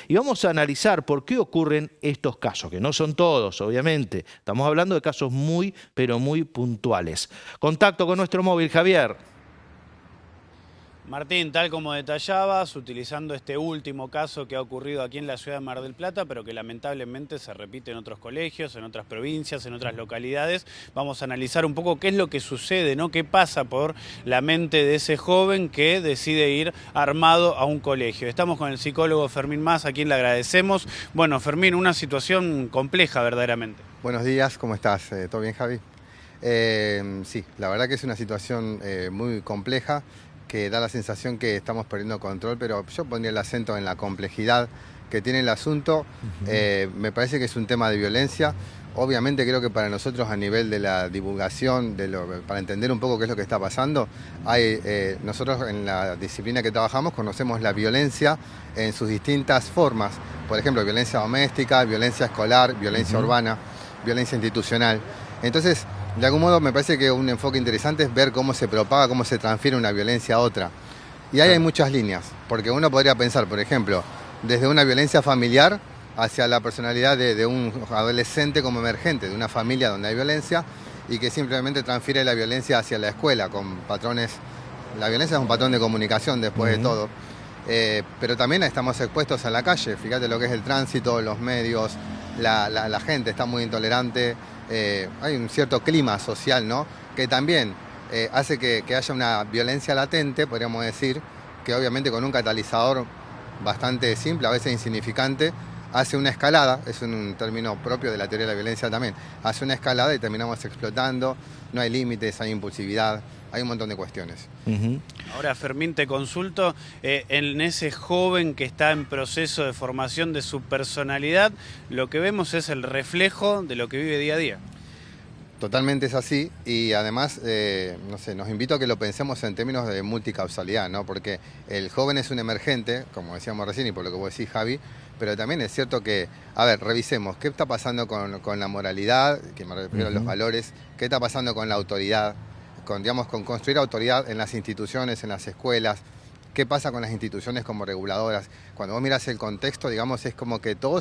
y vamos a analizar por qué ocurren estos casos, que no son todos, obviamente. Estamos hablando de casos muy, pero muy puntuales. Contacto con nuestro móvil, Javier. Martín, tal como detallabas, utilizando este último caso que ha ocurrido aquí en la ciudad de Mar del Plata, pero que lamentablemente se repite en otros colegios, en otras provincias, en otras localidades, vamos a analizar un poco qué es lo que sucede, ¿no? Qué pasa por la mente de ese joven que decide ir armado a un colegio. Estamos con el psicólogo Fermín Mas, a quien le agradecemos. Bueno, Fermín, una situación compleja verdaderamente. Buenos días, ¿cómo estás? ¿Todo bien, Javi? Sí, la verdad que es una situación muy compleja, que da la sensación que estamos perdiendo control, pero yo pondría el acento en la complejidad que tiene el asunto. Me parece que es un tema de violencia. Obviamente creo que para nosotros a nivel de la divulgación, para entender un poco qué es lo que está pasando, nosotros en la disciplina que trabajamos conocemos la violencia en sus distintas formas. Por ejemplo, violencia doméstica, violencia escolar, violencia urbana, violencia institucional. Entonces, de algún modo me parece que un enfoque interesante es ver cómo se propaga, cómo se transfiere una violencia a otra. Y ahí hay muchas líneas, porque uno podría pensar, por ejemplo, desde una violencia familiar hacia la personalidad de un adolescente como emergente, de una familia donde hay violencia y que simplemente transfiere la violencia hacia la escuela con patrones. La violencia es un patrón de comunicación después de todo. Pero también estamos expuestos a la calle. Fíjate lo que es el tránsito, los medios, la gente está muy intolerante. Hay un cierto clima social, ¿no? Que también hace que haya una violencia latente, podríamos decir, que obviamente con un catalizador bastante simple, a veces insignificante, hace una escalada, es un término propio de la teoría de la violencia también, hace una escalada y terminamos explotando, no hay límites, hay impulsividad, hay un montón de cuestiones. Ahora, Fermín, te consulto, en ese joven que está en proceso de formación de su personalidad, lo que vemos es el reflejo de lo que vive día a día. Totalmente es así y además, no sé, nos invito a que lo pensemos en términos de multicausalidad, ¿no? Porque el joven es un emergente, como decíamos recién y por lo que vos decís, Javi, pero también es cierto que, a ver, revisemos qué está pasando con la moralidad, que me refiero a los valores, qué está pasando con la autoridad, digamos, con construir autoridad en las instituciones, en las escuelas. ¿Qué pasa con las instituciones como reguladoras? Cuando vos miras el contexto, digamos, es como que todo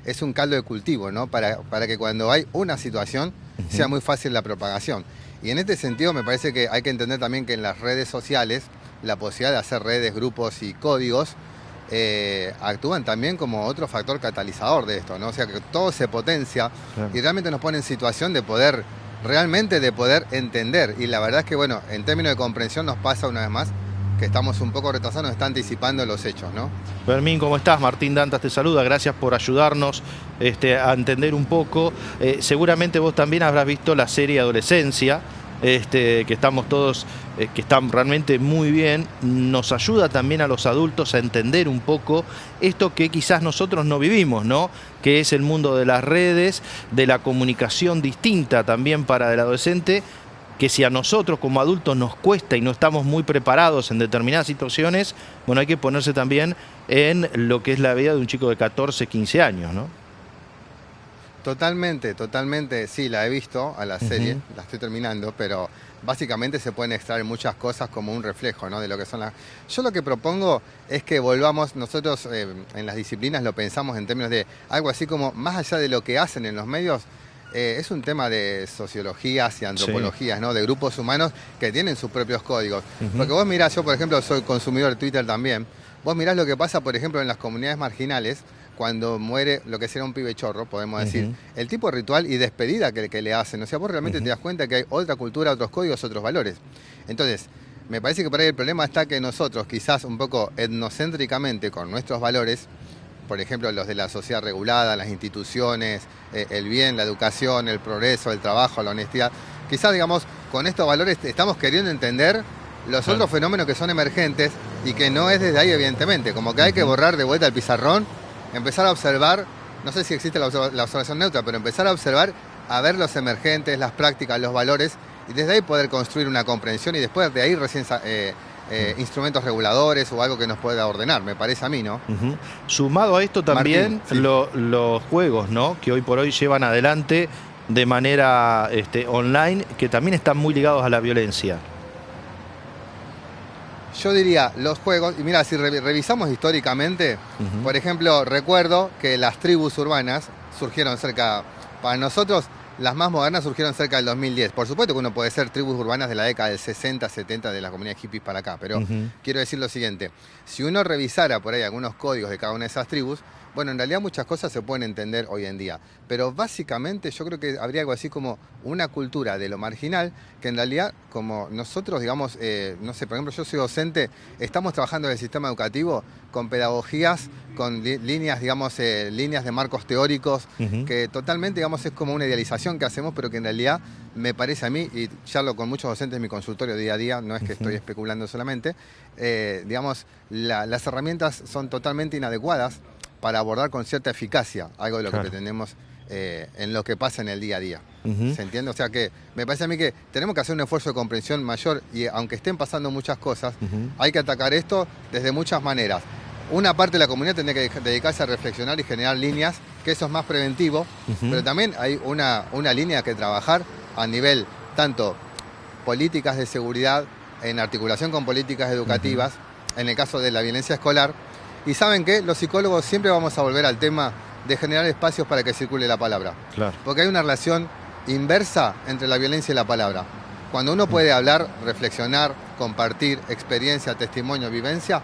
es un caldo de cultivo, ¿no? Para que cuando hay una situación sea muy fácil la propagación. Y en este sentido me parece que hay que entender también que en las redes sociales la posibilidad de hacer redes, grupos y códigos actúan también como otro factor catalizador de esto, ¿no? O sea que todo se potencia y realmente nos pone en situación de poder entender. Y la verdad es que, bueno, en términos de comprensión nos pasa una vez más que estamos un poco retrasados, nos está anticipando los hechos, ¿no? Fermín, ¿cómo estás? Martín Dantas te saluda, gracias por ayudarnos a entender un poco. Seguramente vos también habrás visto la serie Adolescencia, que estamos todos, que están realmente muy bien. Nos ayuda también a los adultos a entender un poco esto que quizás nosotros no vivimos, ¿no? Que es el mundo de las redes, de la comunicación distinta también para el adolescente, que si a nosotros como adultos nos cuesta y no estamos muy preparados en determinadas situaciones, bueno, hay que ponerse también en lo que es la vida de un chico de 14, 15 años, ¿no? Totalmente, totalmente, sí, la he visto a la serie, la estoy terminando, pero básicamente se pueden extraer muchas cosas como un reflejo, ¿no? De lo que son las... Yo lo que propongo es que volvamos, nosotros en las disciplinas lo pensamos en términos de algo así como, más allá de lo que hacen en los medios, es un tema de sociologías y antropologías, ¿no? De grupos humanos que tienen sus propios códigos. Porque vos mirás, yo por ejemplo soy consumidor de Twitter también, vos mirás lo que pasa, por ejemplo, en las comunidades marginales, cuando muere lo que será un pibe chorro, podemos decir, el tipo de ritual y despedida que le hacen. O sea, vos realmente te das cuenta que hay otra cultura, otros códigos, otros valores. Entonces, me parece que por ahí el problema está que nosotros, quizás un poco etnocéntricamente, con nuestros valores, por ejemplo, los de la sociedad regulada, las instituciones, el bien, la educación, el progreso, el trabajo, la honestidad. Quizás, digamos, con estos valores estamos queriendo entender los otros fenómenos que son emergentes y que no es desde ahí, evidentemente. Como que hay que borrar de vuelta el pizarrón, empezar a observar, no sé si existe la observación neutra, pero empezar a observar, a ver los emergentes, las prácticas, los valores, y desde ahí poder construir una comprensión y después de ahí recién... instrumentos reguladores o algo que nos pueda ordenar, me parece a mí, ¿no? Sumado a esto también Martín, sí. los juegos, ¿no? Que hoy por hoy llevan adelante de manera online, que también están muy ligados a la violencia. Yo diría los juegos, y mira, si revisamos históricamente, por ejemplo, recuerdo que las tribus urbanas surgieron para nosotros, las más modernas surgieron cerca del 2010. Por supuesto que uno puede ser tribus urbanas de la década del 60, 70 de la comunidad hippies para acá, pero quiero decir lo siguiente, si uno revisara por ahí algunos códigos de cada una de esas tribus, bueno, en realidad muchas cosas se pueden entender hoy en día, pero básicamente yo creo que habría algo así como una cultura de lo marginal, que en realidad como nosotros, digamos, no sé, por ejemplo, yo soy docente, estamos trabajando en el sistema educativo con pedagogías, con líneas, digamos, líneas de marcos teóricos, que totalmente, digamos, es como una idealización que hacemos, pero que en realidad me parece a mí, y charlo con muchos docentes en mi consultorio día a día, no es que estoy especulando solamente, digamos, las herramientas son totalmente inadecuadas para abordar con cierta eficacia algo de lo que pretendemos en lo que pasa en el día a día. ¿Se entiende? O sea que me parece a mí que tenemos que hacer un esfuerzo de comprensión mayor y aunque estén pasando muchas cosas, hay que atacar esto desde muchas maneras. Una parte de la comunidad tendría que dedicarse a reflexionar y generar líneas, que eso es más preventivo, pero también hay una línea que trabajar a nivel tanto políticas de seguridad, en articulación con políticas educativas, en el caso de la violencia escolar. Y ¿saben qué? Los psicólogos siempre vamos a volver al tema de generar espacios para que circule la palabra. Claro. Porque hay una relación inversa entre la violencia y la palabra. Cuando uno puede hablar, reflexionar, compartir experiencia, testimonio, vivencia,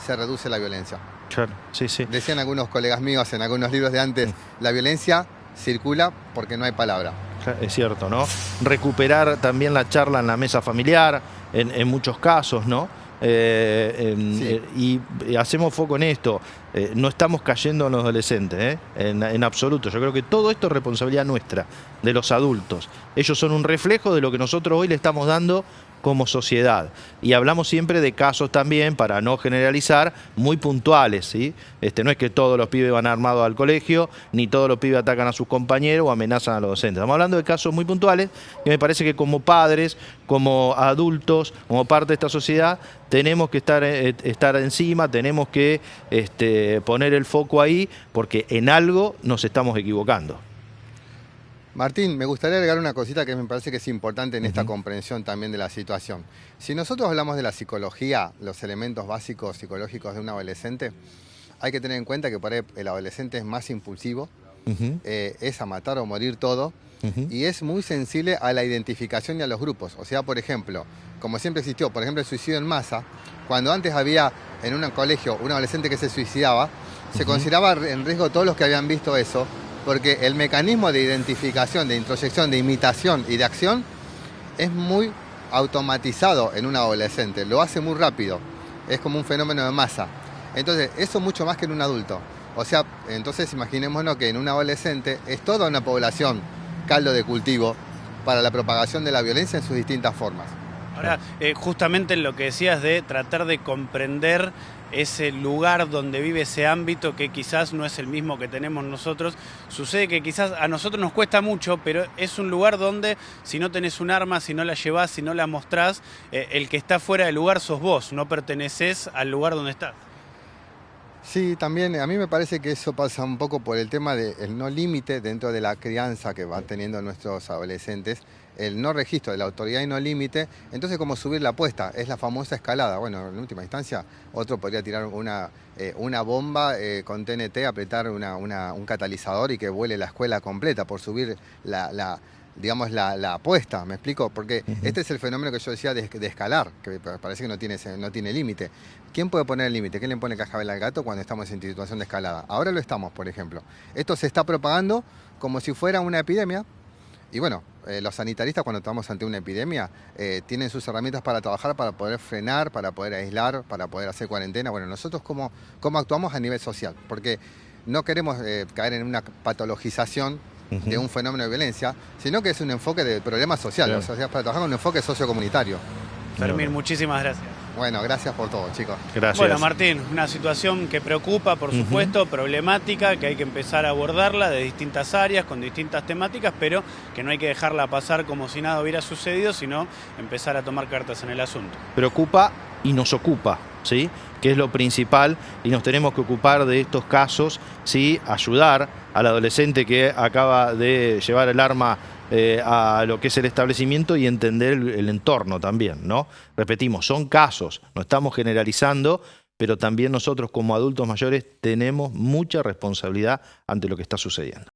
se reduce la violencia. Claro, sí, sí. Decían algunos colegas míos en algunos libros de antes, la violencia circula porque no hay palabra. Es cierto, ¿no? Recuperar también la charla en la mesa familiar, en muchos casos, ¿no? Y hacemos foco en esto. No estamos cayendo en los adolescentes, en absoluto. Yo creo que todo esto es responsabilidad nuestra, de los adultos. Ellos son un reflejo de lo que nosotros hoy le estamos dando como sociedad. Y hablamos siempre de casos también, para no generalizar, muy puntuales, ¿sí? No es que todos los pibes van armados al colegio, ni todos los pibes atacan a sus compañeros o amenazan a los docentes. Estamos hablando de casos muy puntuales y me parece que como padres, como adultos, como parte de esta sociedad, tenemos que estar encima, tenemos que poner el foco ahí, porque en algo nos estamos equivocando. Martín, me gustaría agregar una cosita que me parece que es importante en esta comprensión también de la situación. Si nosotros hablamos de la psicología, los elementos básicos psicológicos de un adolescente, hay que tener en cuenta que por ahí el adolescente es más impulsivo, es a matar o morir todo, y es muy sensible a la identificación y a los grupos. O sea, por ejemplo, como siempre existió, por ejemplo, el suicidio en masa, cuando antes había en un colegio un adolescente que se suicidaba, se consideraba en riesgo todos los que habían visto eso, porque el mecanismo de identificación, de introyección, de imitación y de acción es muy automatizado en un adolescente, lo hace muy rápido, es como un fenómeno de masa. Entonces, eso mucho más que en un adulto. O sea, entonces imaginémonos que en un adolescente es toda una población caldo de cultivo para la propagación de la violencia en sus distintas formas. Ahora, justamente en lo que decías de tratar de comprender ese lugar donde vive ese ámbito que quizás no es el mismo que tenemos nosotros, sucede que quizás a nosotros nos cuesta mucho, pero es un lugar donde si no tenés un arma, si no la llevás, si no la mostrás, el que está fuera del lugar sos vos, no perteneces al lugar donde estás. Sí, también a mí me parece que eso pasa un poco por el tema del no límite dentro de la crianza que van teniendo nuestros adolescentes, el no registro de la autoridad y no límite. Entonces, como subir la apuesta, es la famosa escalada. Bueno, en última instancia, otro podría tirar una bomba con TNT, apretar un catalizador y que vuele la escuela completa por subir digamos, la apuesta, ¿me explico? Porque este es el fenómeno que yo decía de escalar, que parece que no tiene límite. ¿Quién puede poner el límite? ¿Quién le pone cascabel al gato cuando estamos en situación de escalada? Ahora lo estamos, por ejemplo. Esto se está propagando como si fuera una epidemia. Y bueno, los sanitaristas cuando estamos ante una epidemia tienen sus herramientas para trabajar, para poder frenar, para poder aislar, para poder hacer cuarentena. Bueno, nosotros cómo actuamos a nivel social, porque no queremos caer en una patologización de un fenómeno de violencia, sino que es un enfoque de problema social, claro. O sea, para trabajar con un enfoque sociocomunitario. Fermín, muchísimas gracias. Bueno, gracias por todo, chicos. Gracias. Bueno, Martín, una situación que preocupa, por supuesto, problemática, que hay que empezar a abordarla de distintas áreas, con distintas temáticas, pero que no hay que dejarla pasar como si nada hubiera sucedido, sino empezar a tomar cartas en el asunto. Preocupa y nos ocupa. ¿sí? Que es lo principal, y nos tenemos que ocupar de estos casos, ¿sí? Ayudar al adolescente que acaba de llevar el arma a lo que es el establecimiento y entender el entorno también, ¿no? Repetimos, son casos, no estamos generalizando, pero también nosotros como adultos mayores tenemos mucha responsabilidad ante lo que está sucediendo.